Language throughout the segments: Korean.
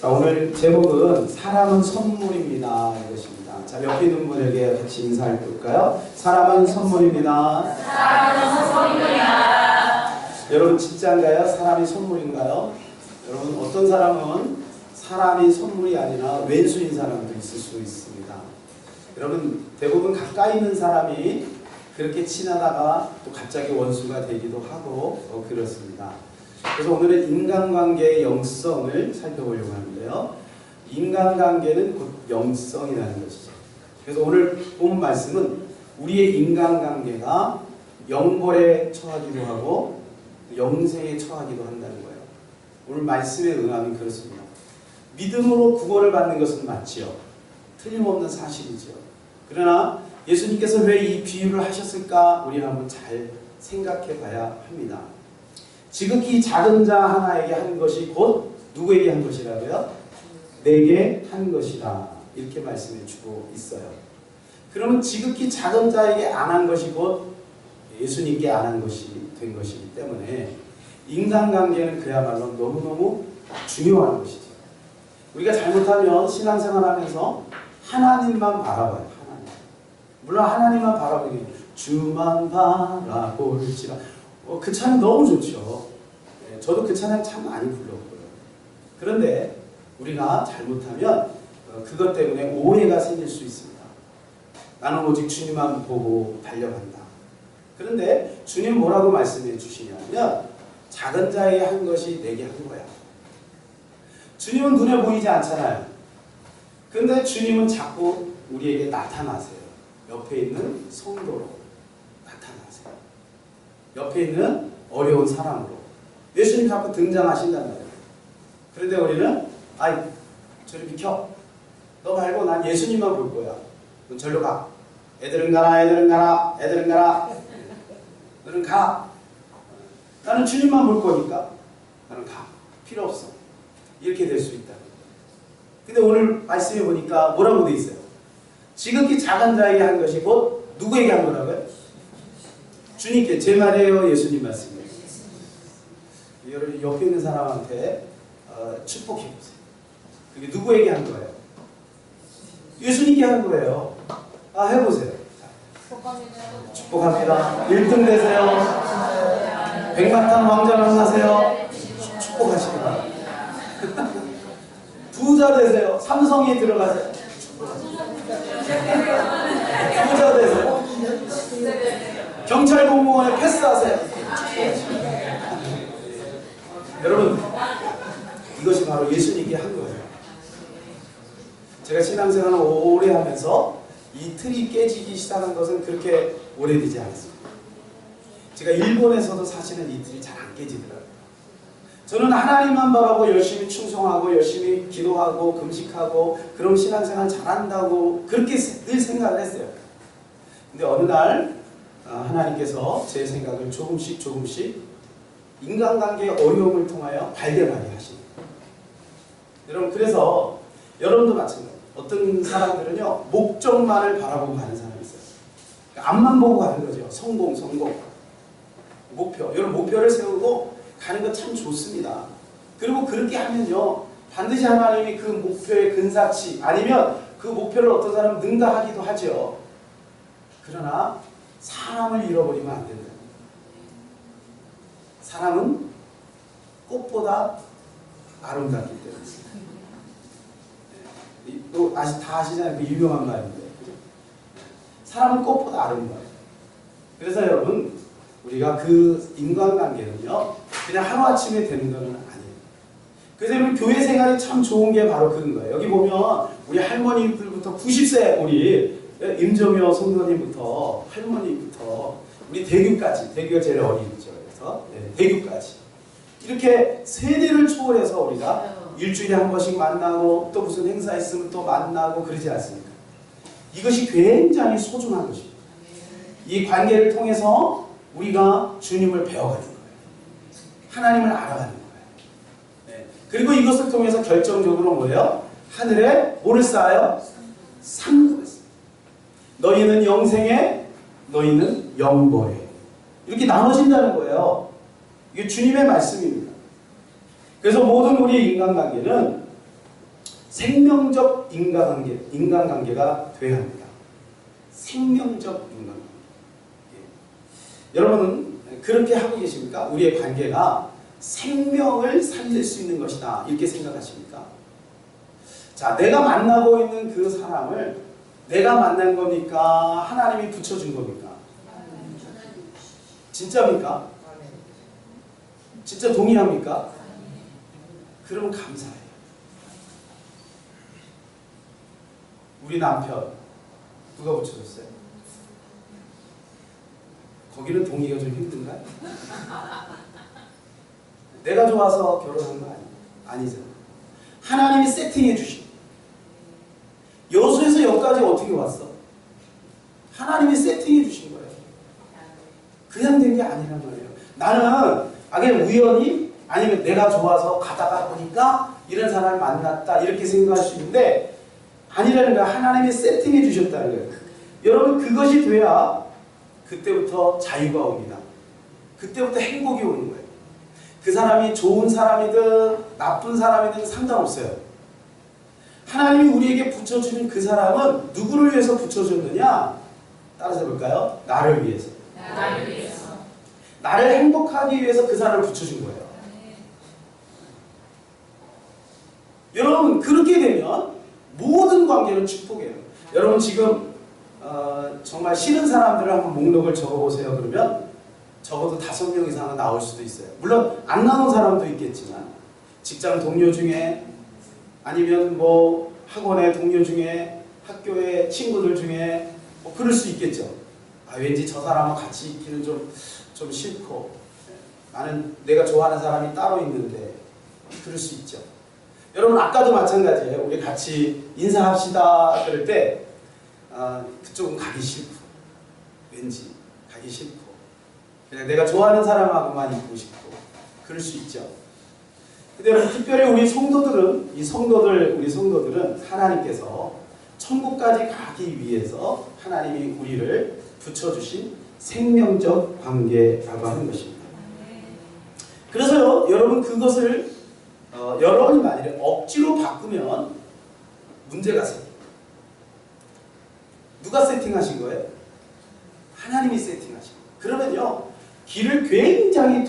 자, 오늘 제목은 사람은 선물입니다. 이것입니다. 자, 옆에 있는 분에게 같이 인사해 볼까요? 사람은 선물입니다. 사람은 선물입니다. 여러분 진짜인가요? 사람이 선물인가요? 여러분 어떤 사람은 사람이 선물이 아니라 왼수인 사람도 있을 수 있습니다. 여러분 대부분 가까이 있는 사람이 그렇게 친하다가 또 갑자기 원수가 되기도 하고 그렇습니다. 그래서 오늘은 인간관계의 영성을 살펴보려고 하는데요. 인간관계는 곧 영성이라는 것이죠. 그래서 오늘 본 말씀은 우리의 인간관계가 영벌에 처하기도 하고 영생에 처하기도 한다는 거예요. 오늘 말씀의 응함이 그렇습니다. 믿음으로 구원을 받는 것은 맞지요. 틀림없는 사실이죠. 그러나 예수님께서 왜 이 비유를 하셨을까? 우리는 한번 잘 생각해 봐야 합니다. 지극히 작은 자 하나에게 한 것이 곧 누구에게 한 것이라고요? 내게 한 것이라 이렇게 말씀해 주고 있어요. 그러면 지극히 작은 자에게 안 한 것이 곧 예수님께 안 한 것이 된 것이기 때문에 인간관계는 그야말로 너무너무 중요한 것이죠. 우리가 잘못하면 신앙생활하면서 하나님만 바라봐요. 하나님. 물론 하나님만 바라보기 주만 바라볼지라 그 찬양 너무 좋죠. 저도 그 찬양 참 많이 불렀고요. 그런데 우리가 잘못하면 그것 때문에 오해가 생길 수 있습니다. 나는 오직 주님만 보고 달려간다. 그런데 주님 뭐라고 말씀해 주시냐면 작은 자에게 한 것이 내게 한 거야. 주님은 눈에 보이지 않잖아요. 그런데 주님은 자꾸 우리에게 나타나세요. 옆에 있는 성도로 나타나세요. 옆에 있는 어려운 사람으로. 예수님 자꾸 등장하신단 말이에요. 그런데 우리는 아이 저리 비켜. 너 말고 난 예수님만 볼 거야. 넌 절로 가. 애들은 가라. 애들은 가라. 애들은 가라. 너는 가. 나는 주님만 볼 거니까 나는 가. 필요 없어. 이렇게 될 수 있다. 근데 오늘 말씀해 보니까 뭐라고 돼 있어요? 지극히 작은 자에게 한 것이 곧 누구에게 한 거라고요? 주님께. 제 말이에요? 예수님 말씀이에요? 여러분 옆에 있는 사람한테 축복해 보세요. 그게 누구에게 한 거예요? 예수님께 한 거예요. 해보세요. 축복합니다. 1등 되세요. 백마탄 왕자 만나세요. 축복하시기 바랍니다. 부자 되세요. 삼성에 들어가세요. 부자 되세요. 경찰 공무원에 패스하세요. 여러분 이것이 바로 예수님께 한 거예요. 제가 신앙생활을 오래 하면서 이 틀이 깨지기 시작한 것은 그렇게 오래되지 않았습니다. 제가 일본에서도 사실은 이 틀이 잘 안 깨지더라고요. 저는 하나님만 바라고 열심히 충성하고 열심히 기도하고 금식하고 그럼 신앙생활 잘한다고 그렇게 늘 생각을 했어요. 근데 어느 날 하나님께서 제 생각을 조금씩 인간관계의 어려움을 통하여 발견하게 하십니다. 여러분 그래서 여러분도 마찬가지예요. 어떤 사람들은요 목적만을 바라보고 가는 사람이 있어요. 앞만 보고 가는 거죠. 성공 목표. 여러분 목표를 세우고 가는 거 참 좋습니다. 그리고 그렇게 하면요 반드시 하나님이 그 목표에 근사치 아니면 그 목표를 어떤 사람은 능가하기도 하죠. 그러나 사람을 잃어버리면 안 된다. 사람은 꽃보다 아름답기 때문에. 또 다 아시잖아요. 그 유명한 말인데. 사람은 꽃보다 아름다워요. 그래서 여러분 우리가 그 인간관계는요 그냥 하루아침에 되는 것은 아니에요. 그래서 여러분 교회 생활이 참 좋은 게 바로 그런 거예요. 여기 보면 우리 할머니들부터 90세 우리 임정효 성도님부터 할머니부터 우리 대교까지, 대교가 제일 어리죠. 그래서 대교까지 이렇게 세대를 초월해서 우리가 일주일에 한 번씩 만나고 또 무슨 행사 있으면 또 만나고 그러지 않습니까? 이것이 굉장히 소중한 것입니다. 이 관계를 통해서 우리가 주님을 배워가는 거예요. 하나님을 알아가는 거예요. 네. 그리고 이것을 통해서 결정적으로 뭐예요? 하늘에 뭐를 쌓아요? 상급을 쌓아요. 너희는 영생에, 너희는 영벌에. 이렇게 나눠진다는 거예요. 이게 주님의 말씀입니다. 그래서 모든 우리의 인간관계는 생명적 인간관계가 돼야 합니다. 생명적 인간관계. 여러분은 그렇게 하고 계십니까? 우리의 관계가 생명을 살릴 수 있는 것이다. 이렇게 생각하십니까? 자, 내가 만나고 있는 그 사람을 내가 만난 겁니까? 하나님이 붙여준 겁니까? 진짜입니까? 진짜 동의합니까? 그러면 감사해요. 우리 남편 누가 붙여줬어요? 거기는 동의가 좀 힘든가요? 내가 좋아서 결혼한 거 아니에요? 아니죠. 하나님이 세팅해 주신. 여수에서 여기까지 어떻게 왔어? 하나님이 세팅해 주신 거예요. 그냥 된 게 아니란 말이에요. 나는 그냥 우연히 아니면 내가 좋아서 가다가 보니까 이런 사람을 만났다 이렇게 생각할 수 있는데 아니라는 거야. 하나님이 세팅해 주셨다는 거예요. 여러분 그것이 돼야 그때부터 자유가 옵니다. 그때부터 행복이 오는 거예요. 그 사람이 좋은 사람이든 나쁜 사람이든 상관없어요. 하나님이 우리에게 붙여주는 그 사람은 누구를 위해서 붙여줬느냐? 따라서 볼까요? 나를 위해서. 나를 위해서. 나를 행복하기 위해서 그 사람을 붙여준 거예요. 여러분 그렇게 되면 모든 관계는 축복이에요. 여러분 지금 정말 싫은 사람들을 한번 목록을 적어보세요. 그러면 적어도 5명 이상은 나올 수도 있어요. 물론 안 나온 사람도 있겠지만 직장 동료 중에 아니면 뭐 학원의 동료 중에 학교의 친구들 중에 뭐 그럴 수 있겠죠. 왠지 저 사람하고 같이 있기는 좀 싫고 나는 내가 좋아하는 사람이 따로 있는데 그럴 수 있죠. 여러분 아까도 마찬가지예요. 우리 같이 인사합시다 그럴 때 그쪽은 가기 싫고 왠지 가기 싫고 그냥 내가 좋아하는 사람하고만 있고 싶고 그럴 수 있죠. 근데 여러분 특별히 우리 성도들은 우리 성도들은 하나님께서 천국까지 가기 위해서 하나님이 우리를 붙여주신 생명적 관계라고 하는 것입니다. 그래서요 여러분 그것을 여러분이 만일에 억지로 바꾸면 문제가 생깁니다. 누가 세팅하신 거예요? 하나님이 세팅하신 거예요. 그러면요 길을 굉장히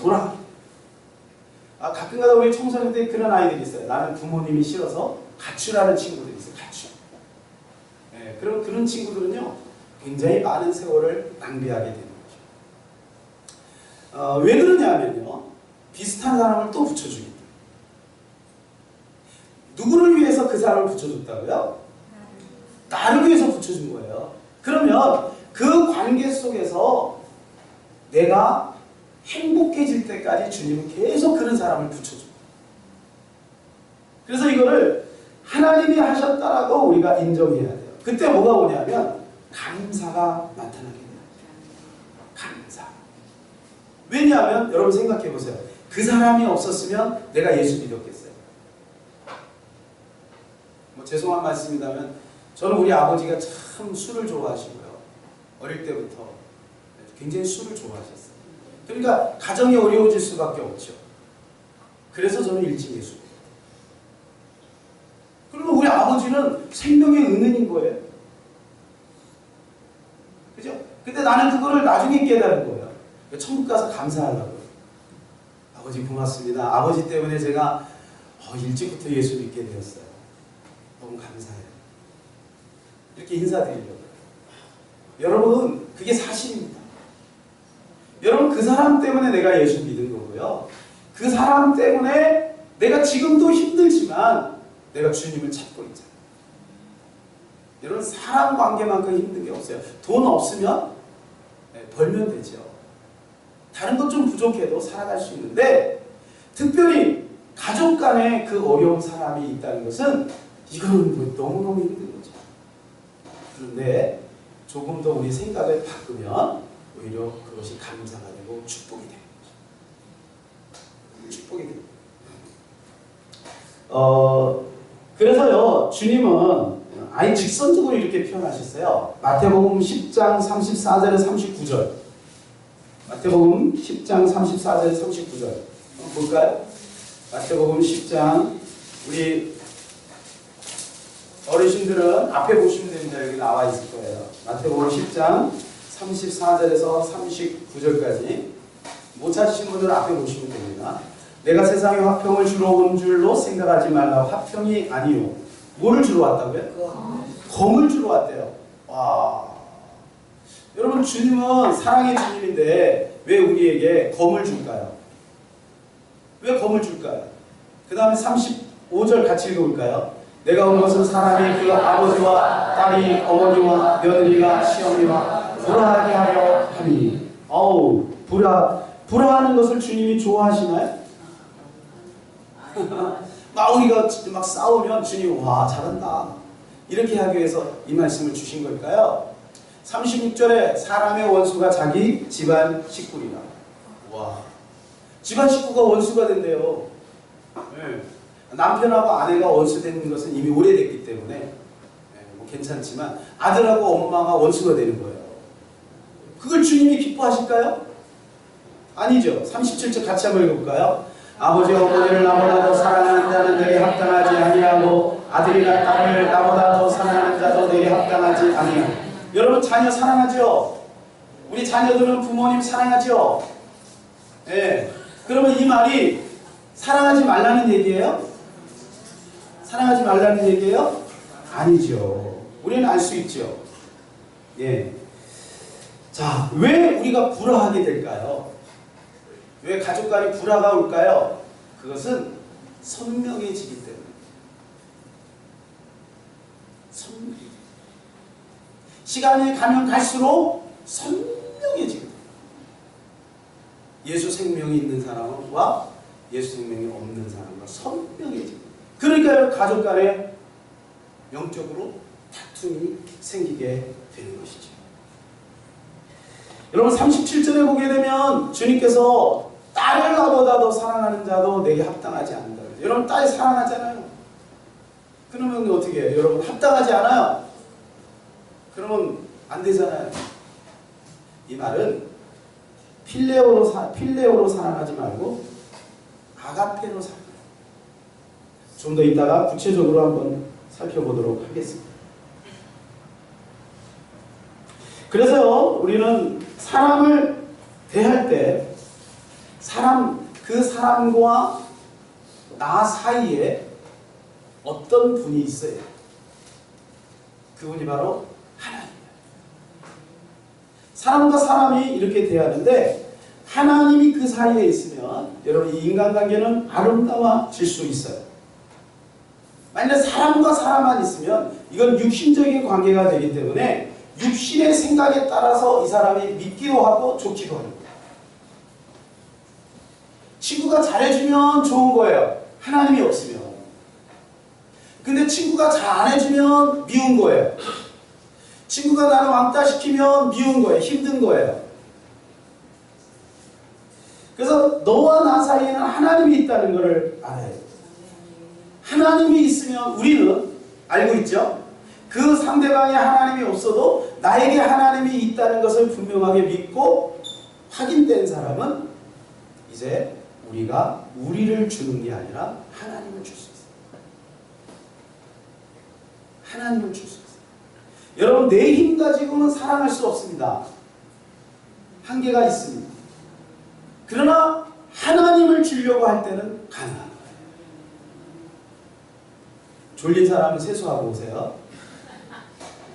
가끔가다 우리 청소년 때 그런 아이들이 있어요. 나는 부모님이 싫어서 가출하는 친구들이 있어요. 가출. 네, 그런 친구들은요 굉장히 많은 세월을 낭비하게 되는 거죠. 왜 그러냐면요 비슷한 사람을 또 붙여주기 때문에. 누구를 위해서 그 사람을 붙여줬다고요? 나를 위해서 붙여준 거예요. 그러면 그 관계 속에서 내가 행복해질 때까지 주님은 계속 그런 사람을 붙여줘요. 그래서 이거를 하나님이 하셨다라고 우리가 인정해야 돼요. 그때 뭐가 오냐면 감사가 나타나게 돼요. 감사. 왜냐하면 여러분 생각해 보세요. 그 사람이 없었으면 내가 예수 믿었겠어요? 뭐 죄송한 말씀이라면 저는 우리 아버지가 참 술을 좋아하시고요. 어릴 때부터 굉장히 술을 좋아하셨어요. 그러니까 가정이 어려워질 수밖에 없죠. 그래서 저는 일찍 예수 믿어요. 그러면 우리 아버지는 생명의 은은인 거예요. 그죠? 근데 나는 그거를 나중에 깨달은 거예요. 천국 가서 감사하려고요. 아버지 고맙습니다. 아버지 때문에 제가 일찍부터 예수 믿게 되었어요. 너무 감사해요. 이렇게 인사드리려고요. 여러분 그게 사실입니다. 여러분 그 사람 때문에 내가 예수 믿은 거고요. 그 사람 때문에 내가 지금도 힘들지만 내가 주님을 찾고 있잖아요. 여러분 사람 관계만큼 힘든 게 없어요. 돈 없으면 벌면 되죠. 다른 것 좀 부족해도 살아갈 수 있는데 특별히 가족 간에 그 어려운 사람이 있다는 것은 이거는 뭐 너무너무 힘든 거죠. 그런데 조금 더 우리 생각을 바꾸면 오히려 그것이 감사가 되고 축복이 되는 거죠. 축복이 됩니다. 그래서요 주님은 아예 직선적으로 이렇게 표현하셨어요. 마태복음 10장 34절에 39절. 마태복음 10장 34절에 39절. 한번 볼까요? 마태복음 10장 우리 어르신들은 앞에 보시면 됩니다. 여기 나와 있을 거예요. 마태복음 10장 34절에서 39절까지. 못 찾으신 분들은 앞에 보시면 됩니다. 내가 세상에 화평을 주러 온 줄로 생각하지 말라. 화평이 아니요. 뭐를 주러 왔다고요? 검을 주러 왔대요. 와. 여러분, 주님은 사랑의 주님인데 왜 우리에게 검을 줄까요? 왜 검을 줄까요? 그 다음에 35절 같이 읽어볼까요? 내가 온 것은 사람이 그 아버지와 딸이 어머니와 며느리가 시어미와 불화하게 하려 하니. 어우, 불화하는 것을 주님이 좋아하시나요? 막 우리가 막 싸우면 주님, 와, 잘한다, 이렇게 하기 위해서 이 말씀을 주신 걸까요? 36절에 사람의 원수가 자기 집안 식구이라. 와, 집안 식구가 원수가 된대요. 네. 남편하고 아내가 원수되는 것은 이미 오래됐기 때문에 뭐 괜찮지만 아들하고 엄마가 원수가 되는 거예요. 그걸 주님이 기뻐하실까요? 아니죠. 37절 같이 한번 읽어볼까요? 아버지와 어머니를 나보다 더 사랑하는 자는 내게 합당하지 아니하고 아들이나 딸을 나보다 더 사랑하는 자도 내게 합당하지 아니하고. 여러분, 자녀 사랑하죠? 우리 자녀들은 부모님 사랑하죠? 예. 그러면 이 말이 사랑하지 말라는 얘기예요? 사랑하지 말라는 얘기예요? 아니죠. 우리는 알 수 있죠. 예. 자, 왜 우리가 불화하게 될까요? 왜 가족 간에 불화가 올까요? 그것은 선명해지기 때문에. 선명해지기. 시간이 가면 갈수록 선명해지고, 예수 생명이 있는 사람과 예수 생명이 없는 사람과 선명해지고, 그러니까 가족 간에 영적으로 다툼이 생기게 되는 것이죠. 여러분, 37절에 보게 되면 주님께서 딸을 나보다 더 사랑하는 자도 내게 합당하지 않는다. 여러분, 딸 사랑하잖아요. 그러면 어떻게 해요? 여러분, 합당하지 않아요? 그러면 안 되잖아요. 이 말은 필레오로 사랑하지 말고 아가페로 사랑해요. 좀 더 이따가 구체적으로 한번 살펴보도록 하겠습니다. 그래서 우리는 사람을 대할 때 그 사람과 나 사이에 어떤 분이 있어요. 그분이 바로 하나님이에요. 사람과 사람이 이렇게 대하는데 하나님이 그 사이에 있으면 여러분, 이 인간관계는 아름다워질 수 있어요. 만약 사람과 사람만 있으면 이건 육신적인 관계가 되기 때문에 육신의 생각에 따라서 이 사람이 믿기도 하고 좋기도 합니다. 친구가 잘해주면 좋은 거예요. 하나님이 없으면. 근데 친구가 잘 안 해주면 미운 거예요. 친구가 나를 왕따 시키면 미운 거예요. 힘든 거예요. 그래서 너와 나 사이에는 하나님이 있다는 것을 알아야 돼요. 하나님이 있으면 우리는 알고 있죠? 그 상대방의 하나님이 없어도 나에게 하나님이 있다는 것을 분명하게 믿고 확인된 사람은 이제 우리가 우리를 주는 게 아니라 하나님을 줄 수 있어요. 하나님을 줄 수 있어요. 여러분, 내 힘 가지고는 사랑할 수 없습니다. 한계가 있습니다. 그러나 하나님을 주려고 할 때는 가능한 거예요. 졸린 사람은 세수하고 오세요.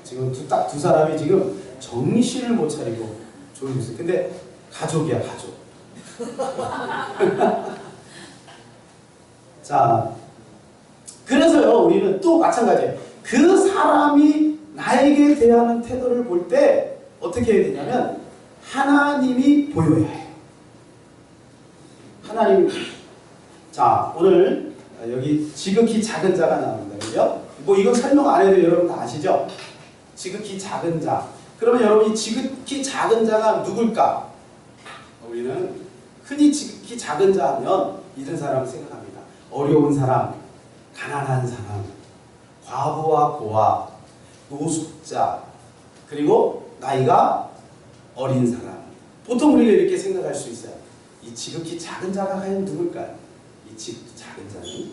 지금 딱 두 사람이 지금 정신을 못 차리고 졸고 있어요. 근데 가족이야, 가족. 자, 그래서요, 우리는 또 마찬가지예요. 그 사람이 나에게 대하는 태도를 볼 때 어떻게 해야 되냐면 하나님이 보여야 해요. 하나님. 자, 오늘 여기 지극히 작은 자가 나옵니다. 그죠? 뭐 이건 설명 안 해도 여러분 다 아시죠? 지극히 작은 자. 그러면 여러분이 지극히 작은 자가 누굴까? 우리는 흔히 지극히 작은 자 하면 이런 사람을 생각합니다. 어려운 사람, 가난한 사람, 과부와 고아, 노숙자, 그리고 나이가 어린 사람. 보통 우리가 이렇게 생각할 수 있어요. 이 지극히 작은 자가 과연 누굴까요? 이 지극히 작은 자는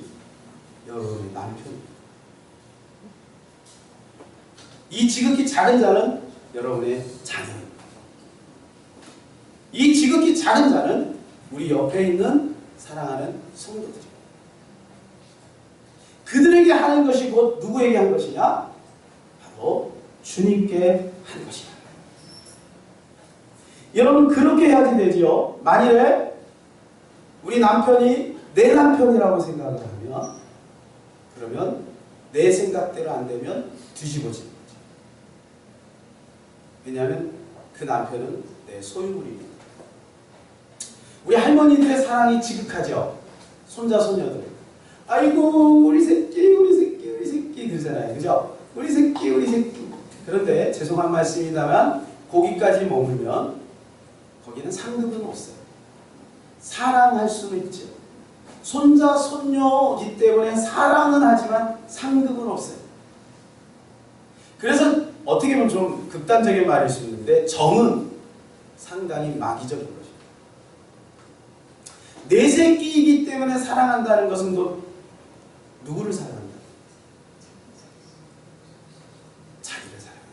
여러분의 남편입니다. 이 지극히 작은 자는 여러분의 자녀입니다. 이 지극히 작은 자는 우리 옆에 있는 사랑하는 성도들입니다. 그들에게 하는 것이 곧 누구에게 한 것이냐? 바로 주님께 한 것이다. 여러분 그렇게 해야지 되지요. 만일에 우리 남편이 내 남편이라고 생각을 하면 그러면 내 생각대로 안 되면 뒤집어지는 거죠. 왜냐하면 그 남편은 내 소유물입니다. 우리 할머니들의 사랑이 지극하죠. 손자 손녀들. 아이고 우리 새끼 그러잖아요. 그죠? 우리 새끼. 그런데 죄송한 말씀입니다만 거기까지 머물면 거기는 상급은 없어요. 사랑할 수는 있죠. 손자 손녀이기 때문에 사랑은 하지만 상급은 없어요. 그래서 어떻게 보면 좀 극단적인 말일 수 있는데 정은 상당히 마귀적인 거죠. 내 새끼이기 때문에 사랑한다는 것은 또 누구를 사랑한다? 자기를 사랑한다.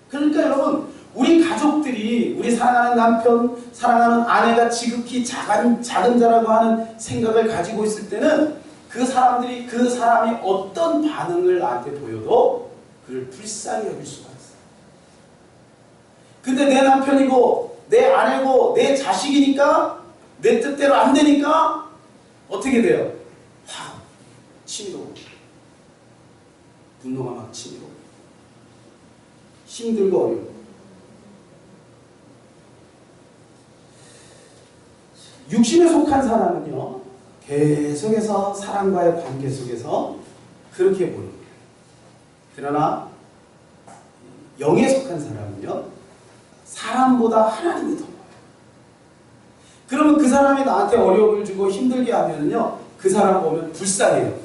그러니까 여러분 우리 가족들이 우리 사랑하는 남편, 사랑하는 아내가 지극히 작은 자라고 하는 생각을 가지고 있을 때는 그 사람이 어떤 반응을 나한테 보여도 그를 불쌍히 여길 수가 있어요. 근데 내 남편이고 내 아내고 내 자식이니까 내 뜻대로 안 되니까 어떻게 돼요? 확 치밀어. 분노가 막 치밀어. 힘들고 어려워. 육신에 속한 사람은요 계속해서 사랑과의 관계 속에서 그렇게 보는 거예요. 그러나 영에 속한 사람은요 사람보다 하나님이 더 많아요. 그러면 그 사람이 나한테 어려움을 주고 힘들게 하면요 그 사람 보면 불쌍해요.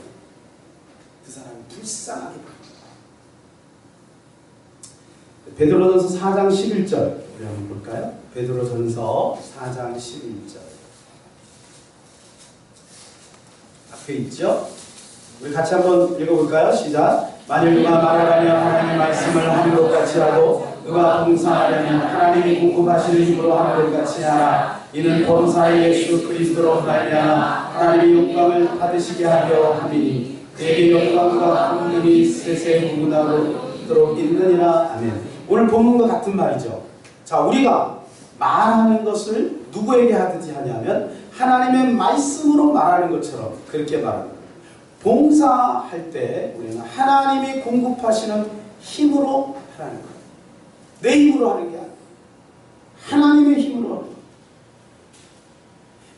그 사람이 불쌍하게 보여요. 베드로전서 4장 11절 우리 한번 볼까요? 베드로전서 4장 11절 앞에 있죠? 우리 같이 한번 읽어볼까요? 시작! 만일 누가 말하려면 하나님의 말씀을 하는 것 같이 하고 누가 봉사하려면 하나님이 공급하시는 힘으로 하는 것 같이 하라. 이는 범사의 예수 그리스도로 말미암아 하나님의 영광을 받으시게 하려 함이니 그에게 영광과 권능이 세세 무궁하도록 있느니라. 아멘. 오늘 본문과 같은 말이죠. 자, 우리가 말하는 것을 누구에게 하듯이 하냐면 하나님의 말씀으로 말하는 것처럼 그렇게 말합니다. 봉사할 때 우리는 하나님이 공급하시는 힘으로 하라는 거예요. 내 힘으로 하는 게 아니에요. 하나님의 힘으로 하는 거예요.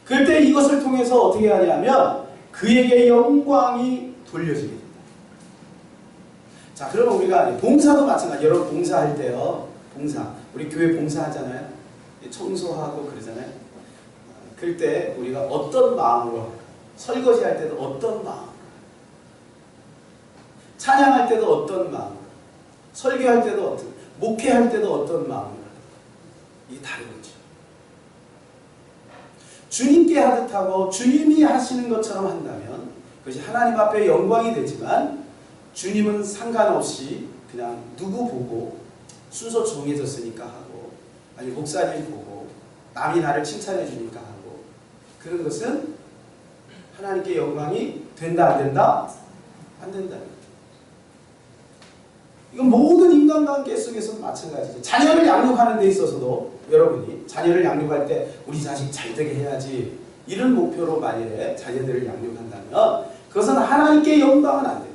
그때 이것을 통해서 어떻게 하냐면 그에게 영광이 돌려지게 됩니다. 자, 그러면 우리가 봉사도 마찬가지. 여러분 봉사할 때요. 우리 교회 봉사하잖아요. 청소하고 그러잖아요. 그럴 때 우리가 어떤 마음으로 설거지 할 때도 어떤 마음, 찬양할 때도 어떤 마음, 설교할 때도 어떤, 목회할 때도 어떤 마음으로 이게 다른 거죠. 주님께 하듯 하고 주님이 하시는 것처럼 한다면 그것이 하나님 앞에 영광이 되지만 주님은 상관없이 그냥 누구 보고 순서 정해졌으니까 하고 아니 목사님 보고 남이 나를 칭찬해 주니까 하고 그런 것은 하나님께 영광이 된다 안 된다? 안 된다. 이건 모든 인간관계 속에서 마찬가지죠. 자녀를 양육하는 데 있어서도 여러분이 자녀를 양육할 때 우리 자식 잘되게 해야지 이런 목표로 만일에 자녀들을 양육한다면 그것은 하나님께 영광은 안 돼요.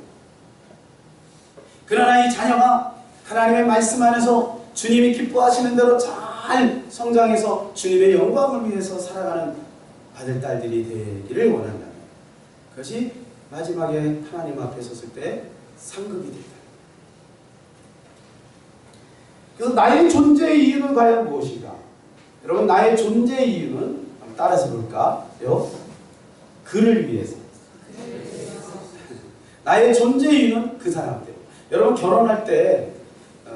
그러나 이 자녀가 하나님의 말씀 안에서 주님이 기뻐하시는 대로 잘 성장해서 주님의 영광을 위해서 살아가는 아들, 딸들이 되기를 원한다면 그것이 마지막에 하나님 앞에 섰을 때 상급이 된다. 그래서 나의 존재의 이유는 과연 무엇인가? 여러분 나의 존재의 이유는 한번 따라서 볼까요? 그를 위해서. 나의 존재의 이유는 그 사람 때문에. 여러분 결혼할 때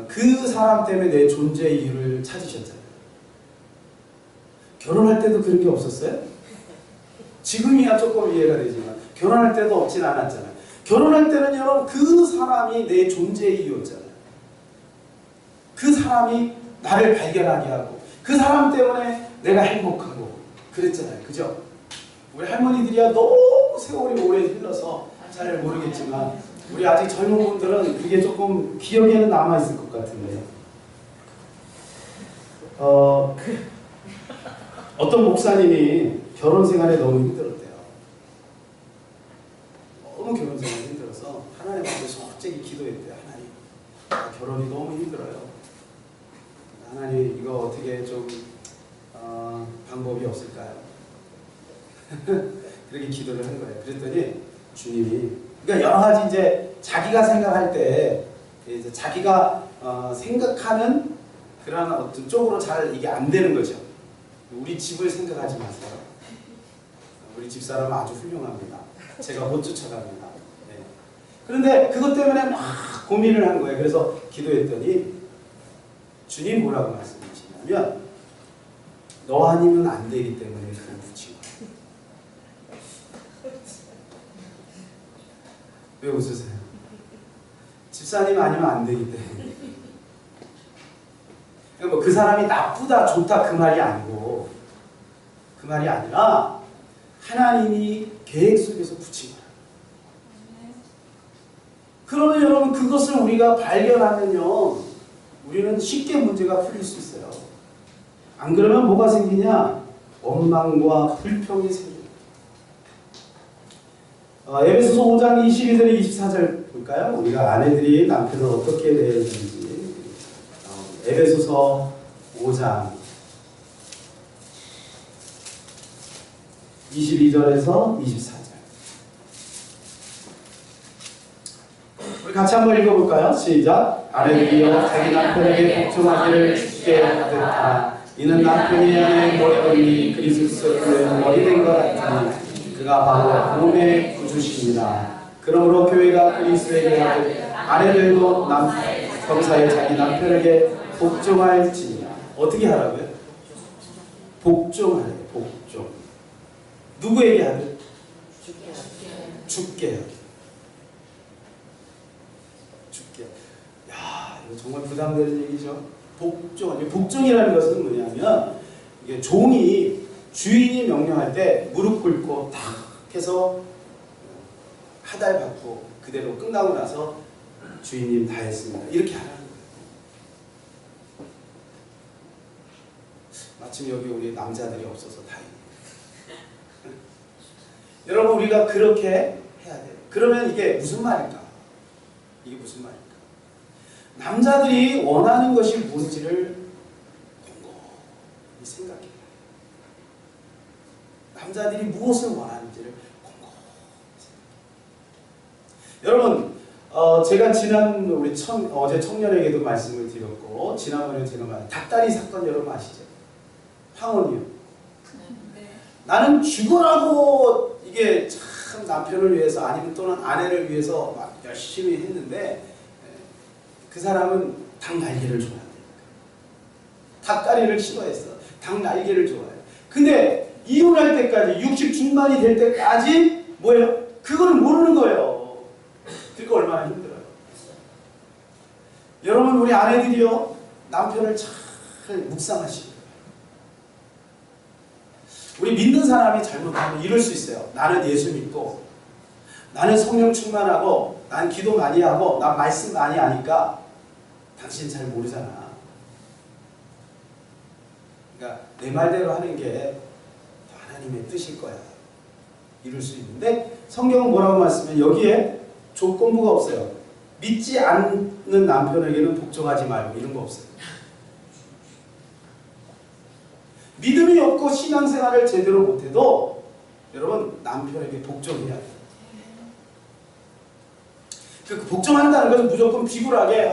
그 사람 때문에 내 존재의 이유를 찾으셨잖아요. 결혼할 때도 그런 게 없었어요? 지금이야 조금 이해가 되지만 결혼할 때도 없진 않았잖아요. 결혼할 때는 여러분 그 사람이 내 존재의 이유였잖아요. 그 사람이 나를 발견하게 하고 그 사람 때문에 내가 행복하고 그랬잖아요. 그죠? 우리 할머니들이야 너무 세월이 오래 흘러서 잘 모르겠지만 우리 아직 젊은 분들은 그게 조금 기억에는 남아있을 것 같은데요. 어떤 목사님이 결혼 생활에 너무 힘들었대요. 너무 결혼 생활이 힘들어서 하나님 앞에 솔직히 기도했대요. 하나님, 결혼이 너무 힘들어요. 하나님, 이거 어떻게 좀 방법이 없을까요? 그렇게 기도를 한 거예요. 그랬더니 주님이, 그러니까 여러 가지 이제 자기가 생각할 때 이제 자기가 생각하는 그런 어떤 쪽으로 잘 이게 안 되는 거죠. 우리 집을 생각하지 마세요. 우리 집사람은 아주 훌륭합니다. 제가 못 쫓아갑니다. 네. 그런데 그것 때문에 막 고민을 한 거예요. 그래서 기도했더니 주님 뭐라고 말씀하시냐면 너 아니면 안 되기 때문에 그걸 붙인 거예요. 왜 웃으세요? 집사님 아니면 안 되기 때문에. 뭐 그 사람이 나쁘다 좋다 그 말이 아니고 그 말이 아니라 하나님이 계획 속에서 붙인 거예요. 그러면 여러분 그것을 우리가 발견하면요 우리는 쉽게 문제가 풀릴 수 있어요. 안 그러면 뭐가 생기냐? 원망과 불평이 생깁니다. 에베소서 5장 22절 24절 볼까요? 우리가 아내들이 남편을 어떻게 대해야 되는지. 에베소서 5장 22절에서 24절. 우리 같이 한번 읽어볼까요? 시작. 아내들이여 자기 남편에게 복종하기를 쉽게 하듯하나 이는 남편에게 머리니 그리스도의 머리된 것 같으니 그가 바로 몸의 구주십니다. 그러므로 교회가 그리스도에게 하듯 아내들도 범사에 자기 남편에게 복종할지니라. 어떻게 하라고요? 복종하래요. 복종. 누구에게 하듯? 주께. 주께. 야, 이거 정말 부담되는 얘기죠. 복종. 복종이라는 것은 뭐냐면 이게 종이 주인이 명령할 때 무릎 꿇고 탁 해서 하달 받고 그대로 끝나고 나서 주인님 다 했습니다. 이렇게 하라는 거예요. 마침 여기 우리 남자들이 없어서 다행이에요. 여러분 우리가 그렇게 해야 돼요. 그러면 이게 무슨 말일까? 이게 무슨 말일까? 남자들이 원하는 것이 뭔지를 곰곰이 생각해요. 남자들이 무엇을 원하는지를 곰곰이 생각해요. 여러분 제가 지난 우리 어제 청년에게도 말씀을 드렸고 지난번에 제가 말한 닭다리 사건 여러분 아시죠? 황혼이요. 네. 나는 죽어라고 이게 참 남편을 위해서 아니면 또는 아내를 위해서 막 열심히 했는데 그 사람은 닭 날개를 좋아해요. 닭다리를 싫어했어. 닭 날개를 좋아해요. 근데 이혼할 때까지 60 중반이 될 때까지 뭐예요? 그걸 모르는 거예요. 그러니까 얼마나 힘들어요. 여러분 우리 아내들이요 남편을 잘 묵상하시고 우리 믿는 사람이 잘못하면 이럴 수 있어요. 나는 예수 믿고 나는 성령 충만하고 난 기도 많이 하고 난 말씀 많이 하니까 당신 잘 모르잖아. 그러니까 내 말대로 하는 게 하나님의 뜻일 거야. 이럴 수 있는데 성경은 뭐라고 말씀해? 여기에 조건부가 없어요. 믿지 않는 남편에게는 복종하지 말고 이런 거 없어요. 믿음이 없고 신앙생활을 제대로 못해도 여러분 남편에게 복종해야 돼요. 그 복종한다는 것은 무조건 비굴하게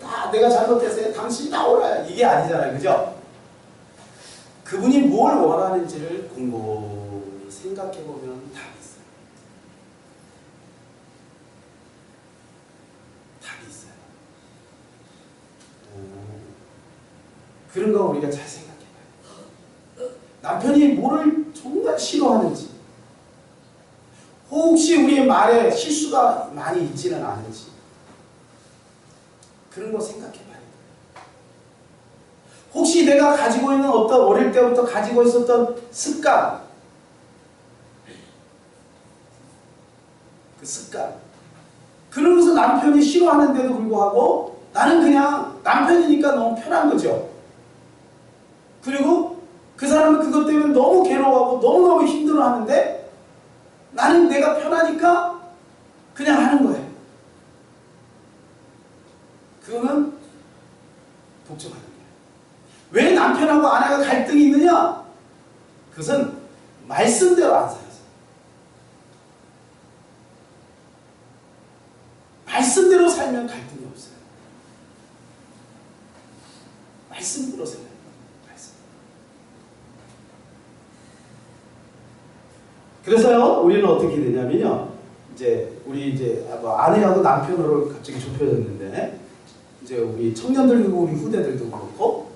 다 내가 잘못했어요. 당신이 다 옳아요. 이게 아니잖아요. 그죠? 그분이 뭘 원하는지를 곰곰이 생각해보면 답이 있어요. 답이 있어요. 그런 거 우리가 잘 생각해봐요. 남편이 뭐를 정말 싫어하는지 혹시 우리의 말에 실수가 많이 있지는 않은지 그런 거 생각해 봐야 돼요. 혹시 내가 가지고 있는 어떤 어릴 때부터 가지고 있었던 습관, 그 습관, 그런 것을 남편이 싫어하는데도 불구하고 나는 그냥 남편이니까 너무 편한 거죠. 그리고 그 사람은 그것 때문에 너무 괴로워하고 너무너무 힘들어하는데 나는 내가 편하니까 그냥 하는 거예요. 그거는 복종하는 거예요. 왜 남편하고 아내가 갈등이 있느냐? 그것은 말씀대로 안 살아서. 말씀대로 살면 갈등이 없어요. 말씀대로 살아요. 말씀. 그래서요, 우리는 어떻게 되냐면요, 우리 아내하고 남편으로 갑자기 좁혀졌는데, 이제 우리 청년들도 우리 후대들도 그렇고,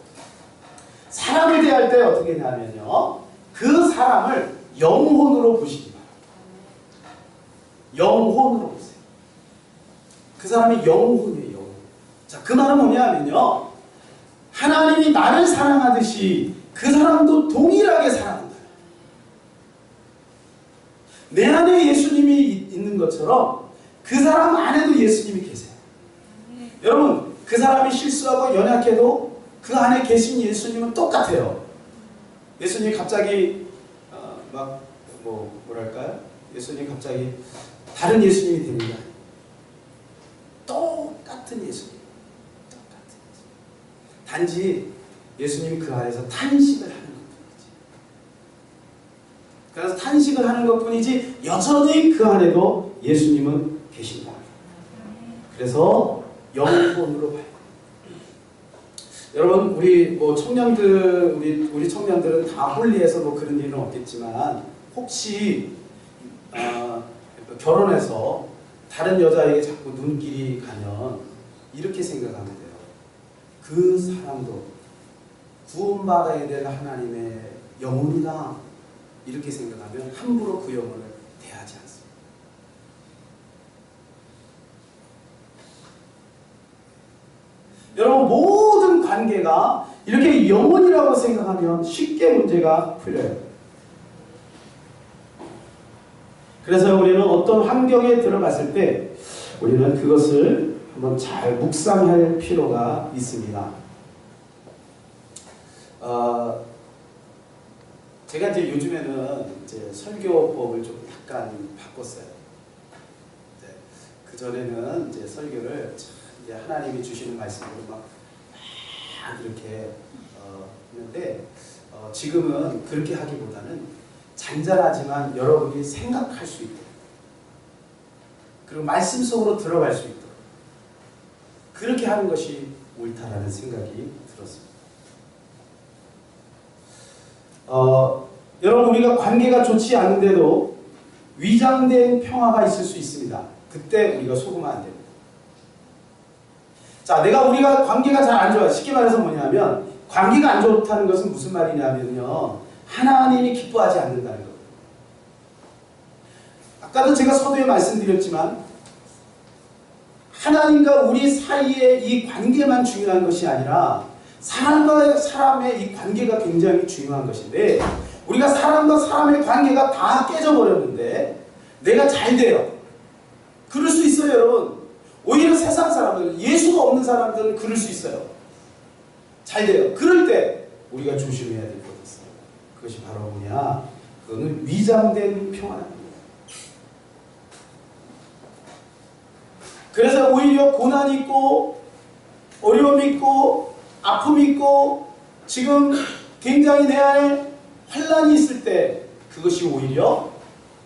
사람을 대할 때 어떻게 하냐면요, 그 사람을 영혼으로 보시기 바랍니다. 영혼으로 보세요. 그 사람이 영혼이에요, 영혼. 자, 그 말은 뭐냐면요, 하나님이 나를 사랑하듯이 그 사람도 동일하게 사랑한다. 내 안에 예수님이 있는 것처럼 그 사람 안에도 예수님이 계세요. 여러분, 그 사람이 실수하고 연약해도 그 안에 계신 예수님은 똑같아요. 예수님이 갑자기 뭐랄까요? 예수님이 갑자기 다른 예수님이 되는 게 아니에요. 똑같은 예수님. 똑같은 예수님. 단지 예수님이 그 안에서 탄식을 하는 것뿐이지. 그래서 탄식을 하는 것뿐이지 여전히 그 안에도 예수님은 계신다. 그래서 영혼으로 봐요. 여러분, 우리 청년들, 우리 청년들은 다 홀리해서 그런 일은 없겠지만 혹시 결혼해서 다른 여자에게 자꾸 눈길이 가면 이렇게 생각하면 돼요. 그 사람도 구원받아야 될 하나님의 영혼이다. 이렇게 생각하면 함부로 그 영혼을 대하지 않습니다. 여러분, 모든 관계가 이렇게 영혼이라고 생각하면 쉽게 문제가 풀려요. 그래서 우리는 어떤 환경에 들어갔을 때 우리는 그것을 한번 잘 묵상할 필요가 있습니다. 제가 이제 요즘에는 설교법을 좀 약간 바꿨어요. 그 전에는 이제 설교를 이제 하나님이 주시는 말씀으로 막 이렇게 했는데 지금은 그렇게 하기보다는 잔잔하지만 여러분이 생각할 수 있도록, 그리고 말씀 속으로 들어갈 수 있도록 그렇게 하는 것이 옳다라는 생각이 들었습니다. 여러분, 우리가 관계가 좋지 않은데도 위장된 평화가 있을 수 있습니다. 그때 우리가 속으면 안 됩니다. 자, 우리가 관계가 잘 안 좋아. 쉽게 말해서 뭐냐면, 관계가 안 좋다는 것은 무슨 말이냐면요, 하나님이 기뻐하지 않는다는 거예요. 아까도 제가 서두에 말씀드렸지만 하나님과 우리 사이의 이 관계만 중요한 것이 아니라 사람과 사람의 이 관계가 굉장히 중요한 것인데, 우리가 사람과 사람의 관계가 다 깨져버렸는데 내가 잘 돼요. 그럴 수 있어요, 여러분. 오히려 세상 사람들, 예수가 없는 사람들은 그럴 수 있어요. 잘 돼요. 그럴 때 우리가 조심해야 될 것이 있어요. 그것이 바로 뭐냐? 그거는 위장된 평안입니다. 그래서 오히려 고난이 있고 어려움이 있고 아픔이 있고 지금 굉장히 내 안에 환난이 있을 때 그것이 오히려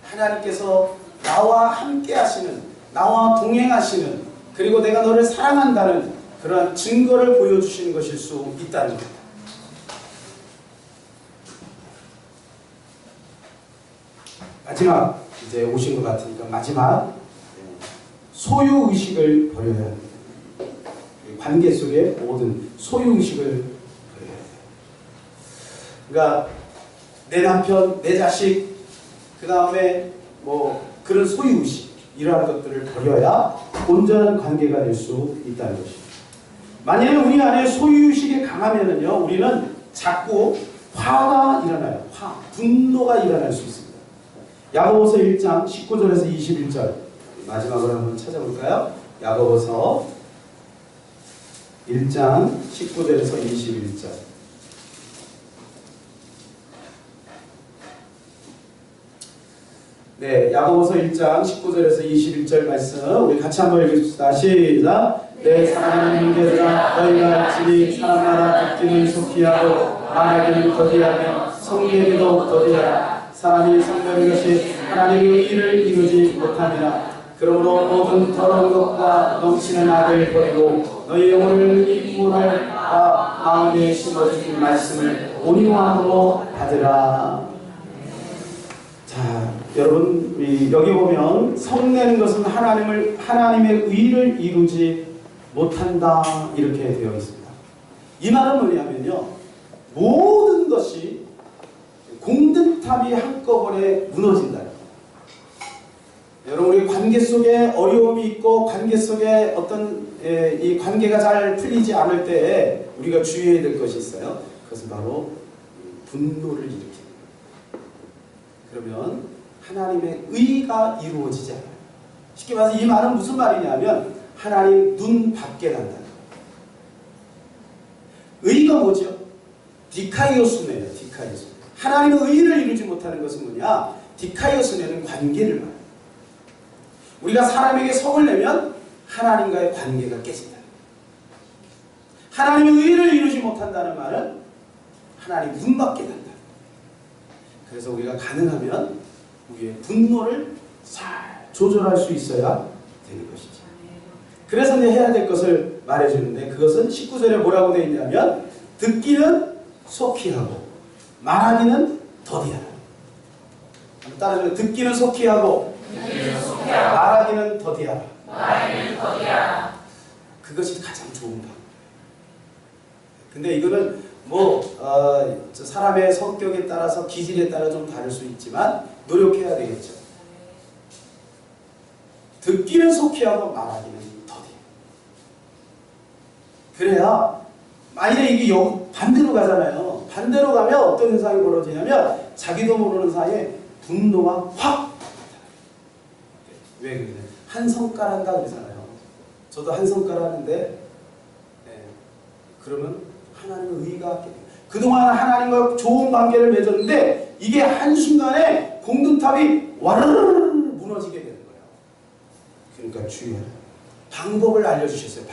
하나님께서 나와 함께 하시는, 나와 동행하시는, 그리고 내가 너를 사랑한다는 그러한 증거를 보여주시는 것일 수 있다는 것. 마지막 이제 오신 것 같으니까 마지막 소유의식을 버려야 합니다. 관계 속의 모든 소유의식을 버려야 해요. 그러니까 내 남편, 내 자식, 그 다음에 그런 소유의식 이러한 것들을 버려야 온전한 관계가 될 수 있다는 것입니다. 만약에 우리 안에 소유의식이 강하면은요, 우리는 자꾸 화가 일어나요. 분노가 일어날 수 있습니다. 야고보서 1장 19절에서 21절 마지막으로 한번 찾아볼까요? 야고보서 1장 19절에서 21절. 네, 야고보서 1장 19절에서 21절 말씀 우리 같이 한번 읽읍시다. 시작. 내 사랑하는 형제들아, 너희가 알지니 사람마다 듣기는 속히하고 말하기는 더디하며 성례기도 더디하라. 사람이 성내는 것이 하나님의 의를 이루지 못함이라. 그러므로 모든 더러운 것과 넘치는 악을 버리고 너희 영혼을 이 구원을 마음에 심어주신 말씀을 온유함으로 받으라. 자, 여러분 여기 보면 성내는 것은 하나님의 의를 이루지 못한다 이렇게 되어 있습니다. 이 말은 뭐냐면요, 모든 것이 공든탑이 한꺼번에 무너진다. 여러분 우리 관계 속에 어려움이 있고 관계 속에 어떤 이 관계가 잘 풀리지 않을 때 우리가 주의해야 될 것이 있어요. 그것은 바로 분노를 일으킵니다. 그러면 하나님의 의가 이루어지지 않아요. 쉽게 말해서 이 말은 무슨 말이냐면 하나님 눈 밖에 난다는 거예요. 의가 뭐죠? 디카이오스네예요. 디카이오스. 하나님의 의를 이루지 못하는 것은 뭐냐? 디카이오스네는 관계를 말해요. 우리가 사람에게 성을 내면 하나님과의 관계가 깨진다. 하나님의 의를 이루지 못한다는 말은 하나님 눈 밖에 난다. 그래서 우리가 가능하면 우리의 분노를 잘 조절할 수 있어야 되는 것이죠. 그래서 이제 해야 될 것을 말해주는데 그것은 19절에 뭐라고 되어 있냐면 듣기는 속히 하고 말하기는 더디하라. 따라서 듣기는 속히 하고 말하기는 더디하라. 그것이 가장 좋은 방법. 근데 이거는 사람의 성격에 따라서 기질에 따라 좀 다를 수 있지만 노력해야 되겠죠. 듣기는 속히 하고 말하기는 더디해. 그래야 만약에 이게 반대로 가잖아요. 반대로 가면 어떤 현상이 벌어지냐면 자기도 모르는 사이에 분노가 확. 왜 그러냐? 한 성깔 한다 그러잖아요. 저도 한 성깔 하는데 그러면 하나님의 의가 그동안 하나님과 좋은 관계를 맺었는데 이게 한순간에 공든탑이 와르르 무너지게 되는 거예요. 그러니까 주의해라. 방법을 알려주셨어요.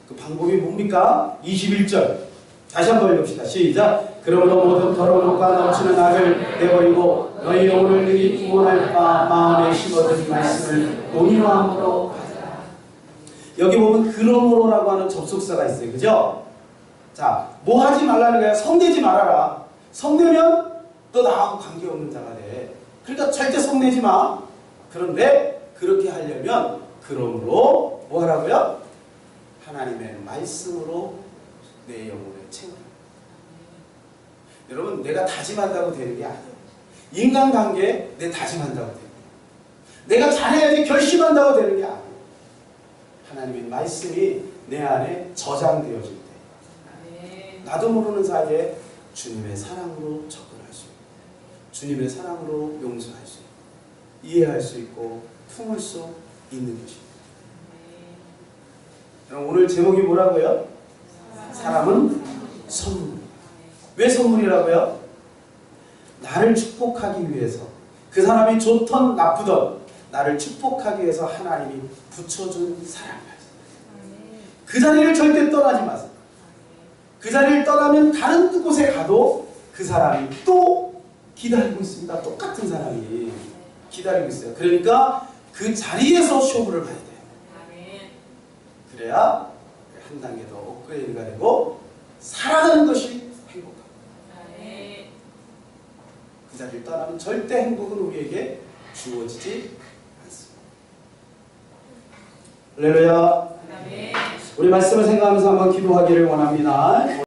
그 방법이 뭡니까? 21절 다시 한번 읽읍시다. 시작. 그러므로 모든 더러운 것과 넘치는 악을 내버리고 너희 영혼을 능히 구원할 바 마음에 심어둔 말씀을 온유함으로 하라. 여기 보면 그러므로라고 하는 접속사가 있어요. 그죠? 자, 뭐 하지 말라는 거야? 성내지 말아라. 성내면 너 나하고 관계없는 자가 돼. 그러니까 절대 성내지 마. 그런데 그렇게 하려면 그러므로 뭐 하라고요? 하나님의 말씀으로 내 영혼을 채우라. 여러분 내가 다짐한다고 되는 게 아니에요. 인간관계에 내 다짐한다고 돼요. 내가 잘해야지 결심한다고 되는 게 아니에요. 하나님의 말씀이 내 안에 저장되어질 때 나도 모르는 사이에 주님의 사랑으로 접근할 수 있고 주님의 사랑으로 용서할 수 있고 이해할 수 있고 품을 수 있는 것입니다. 오늘 제목이 뭐라고요? 사람은 선물. 왜 선물이라고요? 나를 축복하기 위해서 그 사람이 좋던 나쁘던 나를 축복하기 위해서 하나님이 붙여준 사람까지. 그 자리를 절대 떠나지 마세요. 그 자리를 떠나면 다른 곳에 가도 그 사람이 또 기다리고 있습니다. 똑같은 사람이 기다리고 있어요. 그러니까 그 자리에서 쇼부를 봐야 돼요. 그래야 한 단계 더 업그레이드가 되고 살아가는 것이 행복합니다. 그 자리를 떠나면 절대 행복은 우리에게 주어지지 않습니다. 할렐루야. 우리 말씀을 생각하면서 한번 기도하기를 원합니다.